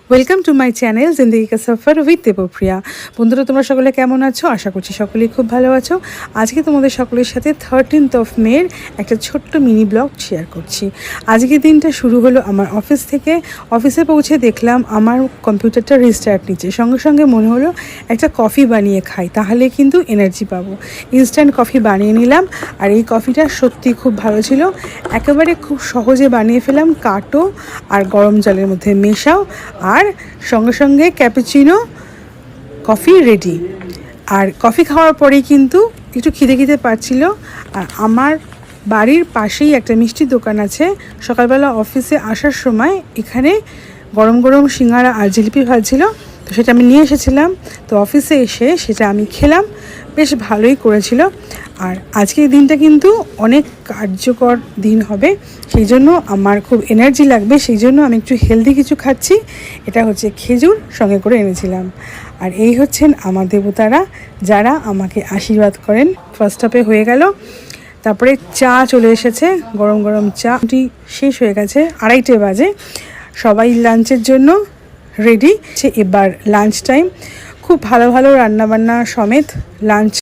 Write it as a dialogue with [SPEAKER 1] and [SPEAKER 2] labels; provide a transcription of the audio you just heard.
[SPEAKER 1] Welcome to my channel জিন্দেগি কা সফর with Debapriya. বন্ধুরা, তোমরা সকলে কেমন আছো? আশা করছি সকলেই খুব ভালো আছো। আজকে তোমাদের সকলের সাথে 13th মের একটা ছোট্ট মিনি ব্লগ শেয়ার করছি। আজকের দিনটা শুরু হলো আমার অফিস থেকে। অফিসে পৌঁছে দেখলাম আমার কম্পিউটারটা রিস্টার্ট নিচ্ছে। সঙ্গে সঙ্গে মনে হলো একটা কফি বানিয়ে খাই, তাহলে কিন্তু এনার্জি পাবো। ইনস্ট্যান্ট কফি বানিয়ে নিলাম, আর এই কফিটা সত্যি খুব ভালো ছিল। একেবারে খুব সহজে বানিয়ে ফেলাম। কাটো আর গরম জলের মধ্যে মেশাও, আর সঙ্গে সঙ্গে ক্যাপুচিনো কফি রেডি। আর কফি খাওয়ার পরেই কিন্তু একটু খিদে পাচ্ছিল। আর আমার বাড়ির পাশেই একটা মিষ্টির দোকান আছে। সকালবেলা অফিসে আসার সময় এখানে গরম গরম সিঙ্গারা আর জিলিপি ভাজছিল, তো সেটা আমি নিয়ে এসেছিলাম। তো অফিসে এসে সেটা আমি খেলাম, বেশ ভালোই করেছিল। আর আজকের দিনটা কিন্তু অনেক কার্যকর দিন হবে, সেই জন্য আমার খুব এনার্জি লাগবে, সেই জন্য আমি একটু হেলদি কিছু খাচ্ছি। এটা হচ্ছে খেজুর, সঙ্গে করে এনেছিলাম। আর এই হচ্ছেন আমার দেবতারা, যারা আমাকে আশীর্বাদ করেন। ফার্স্ট হাফে হয়ে গেল, তারপরে চা চলে এসেছে, গরম গরম চা শেষ হয়ে গেছে, 2:30 বাজে। সবাই লাঞ্চের জন্য রেডি। এবার লাঞ্চ টাইম, খুব ভালো ভালো রান্নাবান্না সমেত লাঞ্চ